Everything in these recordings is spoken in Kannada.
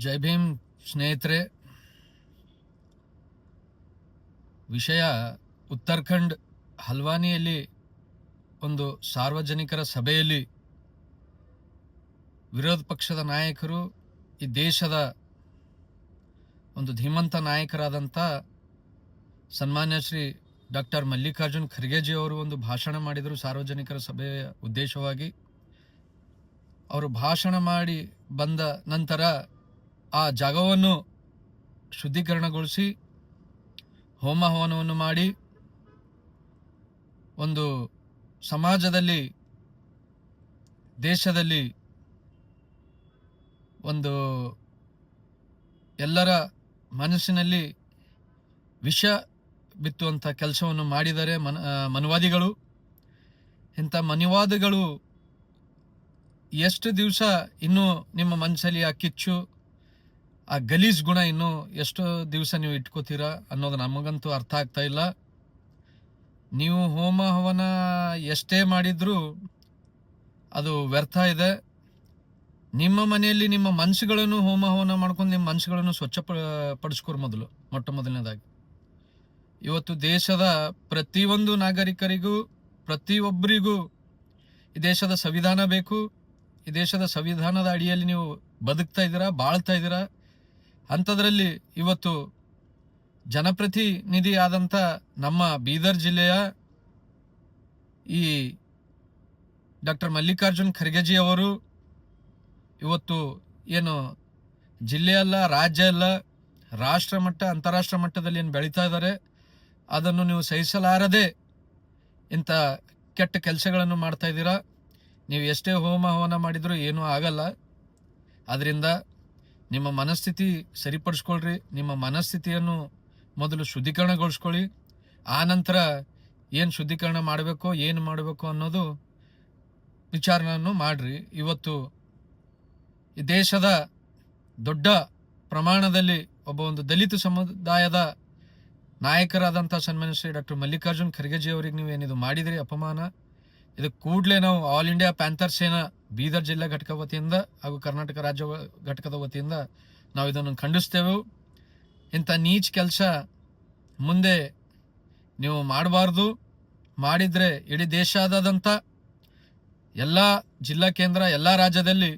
ಜೈ ಭೀಮ್ ಸ್ನೇಹಿತರೆ. ವಿಷಯ ಉತ್ತರಾಖಂಡ್ ಹಲ್ವಾನಿಯಲ್ಲಿ ಒಂದು ಸಾರ್ವಜನಿಕರ ಸಭೆಯಲ್ಲಿ ವಿರೋಧ ಪಕ್ಷದ ನಾಯಕರು, ಈ ದೇಶದ ಒಂದು ಧೀಮಂತ ನಾಯಕರಾದಂಥ ಸನ್ಮಾನ್ಯ ಶ್ರೀ ಡಾಕ್ಟರ್ ಮಲ್ಲಿಕಾರ್ಜುನ್ ಖರ್ಗೆಜಿ ಅವರು ಒಂದು ಭಾಷಣ ಮಾಡಿದರು ಸಾರ್ವಜನಿಕರ ಸಭೆಯ ಉದ್ದೇಶವಾಗಿ. ಅವರು ಭಾಷಣ ಮಾಡಿ ಬಂದ ನಂತರ ಆ ಜಾಗವನ್ನು ಶುದ್ಧೀಕರಣಗೊಳಿಸಿ ಹೋಮ ಹವನವನ್ನು ಮಾಡಿ ಒಂದು ಸಮಾಜದಲ್ಲಿ, ದೇಶದಲ್ಲಿ ಒಂದು ಎಲ್ಲರ ಮನಸ್ಸಿನಲ್ಲಿ ವಿಷ ಬಿತ್ತುವಂಥ ಕೆಲಸವನ್ನು ಮಾಡಿದರೆ ಮನುವಾದಿಗಳು. ಇಂಥ ಮನುವಾದಿಗಳು ಎಷ್ಟು ದಿವಸ ಇನ್ನೂ ನಿಮ್ಮ ಮನಸ್ಸಲ್ಲಿ ಆ ಕಿಚ್ಚು, ಆ ಗಲೀಜ್ ಗುಣ ಇನ್ನೂ ಎಷ್ಟು ದಿವಸ ನೀವು ಇಟ್ಕೋತೀರಾ ಅನ್ನೋದು ನಮಗಂತೂ ಅರ್ಥ ಆಗ್ತಾ ಇಲ್ಲ. ನೀವು ಹೋಮ ಹವನ ಎಷ್ಟೇ ಮಾಡಿದ್ರೂ ಅದು ವ್ಯರ್ಥ ಇದೆ. ನಿಮ್ಮ ಮನೆಯಲ್ಲಿ ನಿಮ್ಮ ಮನಸ್ಸುಗಳನ್ನು ಹೋಮ ಹವನ ಮಾಡ್ಕೊಂಡು ನಿಮ್ಮ ಮನಸ್ಸುಗಳನ್ನು ಪಡಿಸ್ಕೊರು ಮೊಟ್ಟ ಮೊದಲನೇದಾಗಿ. ಇವತ್ತು ದೇಶದ ಪ್ರತಿಯೊಂದು ನಾಗರಿಕರಿಗೂ, ಪ್ರತಿಯೊಬ್ಬರಿಗೂ ಈ ದೇಶದ ಸಂವಿಧಾನ ಬೇಕು. ಈ ದೇಶದ ಸಂವಿಧಾನದ ಅಡಿಯಲ್ಲಿ ನೀವು ಬದುಕ್ತಾ ಇದ್ದೀರಾ, ಬಾಳ್ತಾ ಇದ್ದೀರಾ. ಅಂಥದ್ರಲ್ಲಿ ಇವತ್ತು ಜನಪ್ರತಿನಿಧಿ ಆದಂಥ ನಮ್ಮ ಬೀದರ್ ಜಿಲ್ಲೆಯ ಈ ಡಾಕ್ಟರ್ ಮಲ್ಲಿಕಾರ್ಜುನ್ ಖರ್ಗೆಜಿ ಅವರು ಇವತ್ತು ಏನು ಜಿಲ್ಲೆ ಅಲ್ಲ, ರಾಜ್ಯ ಅಲ್ಲ, ರಾಷ್ಟ್ರ ಮಟ್ಟ, ಅಂತಾರಾಷ್ಟ್ರ ಮಟ್ಟದಲ್ಲಿ ಏನು ಬೆಳೀತಾ ಇದ್ದಾರೆ, ಅದನ್ನು ನೀವು ಸಹಿಸಲಾರದೆ ಇಂಥ ಕೆಟ್ಟ ಕೆಲಸಗಳನ್ನು ಮಾಡ್ತಾ ಇದ್ದೀರಾ. ನೀವು ಎಷ್ಟೇ ಹೋಮ ಹವನ ಮಾಡಿದರೂ ಏನೂ ಆಗಲ್ಲ. ಅದರಿಂದ ನಿಮ್ಮ ಮನಸ್ಥಿತಿ ಸರಿಪಡಿಸ್ಕೊಳ್ರಿ. ನಿಮ್ಮ ಮನಸ್ಥಿತಿಯನ್ನು ಮೊದಲು ಶುದ್ಧೀಕರಣಗೊಳಿಸ್ಕೊಳ್ಳಿ. ಆ ನಂತರ ಏನು ಶುದ್ಧೀಕರಣ ಮಾಡಬೇಕೋ, ಏನು ಮಾಡಬೇಕು ಅನ್ನೋದು ವಿಚಾರವನ್ನು ಮಾಡ್ರಿ. ಇವತ್ತು ಈ ದೇಶದ ದೊಡ್ಡ ಪ್ರಮಾಣದಲ್ಲಿ ಒಂದು ದಲಿತ ಸಮುದಾಯದ ನಾಯಕರಾದಂಥ ಸನ್ಮಾನ್ಯ ಶ್ರೀ ಡಾಕ್ಟರ್ ಮಲ್ಲಿಕಾರ್ಜುನ್ ಖರ್ಗೆಜಿ ಅವರಿಗೆ ನೀವು ಏನಿದು ಮಾಡಿದ್ರಿ ಅಪಮಾನ, ಇದು ಕೂಡಲೇ ನಾವು ಆಲ್ ಇಂಡಿಯಾ ಪ್ಯಾಂಥರ್ ಸೇನಾ ಬೀದರ್ ಜಿಲ್ಲಾ ಘಟಕ ವತಿಯಿಂದ ಹಾಗೂ ಕರ್ನಾಟಕ ರಾಜ್ಯ ಘಟಕದ ವತಿಯಿಂದ ನಾವು ಇದನ್ನು ಖಂಡಿಸ್ತೇವೆ. ಇಂಥ ನೀಚ್ ಕೆಲಸ ಮುಂದೆ ನೀವು ಮಾಡಬಾರ್ದು. ಮಾಡಿದರೆ ಇಡೀ ದೇಶಾದ್ಯಂತ ಎಲ್ಲ ಜಿಲ್ಲಾ ಕೇಂದ್ರ, ಎಲ್ಲ ರಾಜ್ಯದಲ್ಲಿ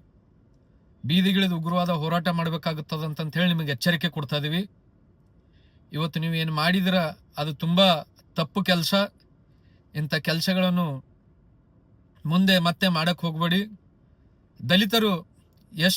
ಬೀದಿಗಿಳಿದು ಉಗ್ರವಾದ ಹೋರಾಟ ಮಾಡಬೇಕಾಗುತ್ತದಂತ ಹೇಳಿ ನಿಮಗೆ ಎಚ್ಚರಿಕೆ ಕೊಡ್ತಾ ಇದೀವಿ. ಇವತ್ತು ನೀವು ಏನು ಮಾಡಿದಿರ ಅದು ತುಂಬ ತಪ್ಪು ಕೆಲಸ. ಇಂಥ ಕೆಲಸಗಳನ್ನು ಮುಂದೆ ಮತ್ತೆ ಮಾಡಕ್ಕೆ ಹೋಗಬೇಡಿ. ದಲಿತರು ಎಷ್ಟು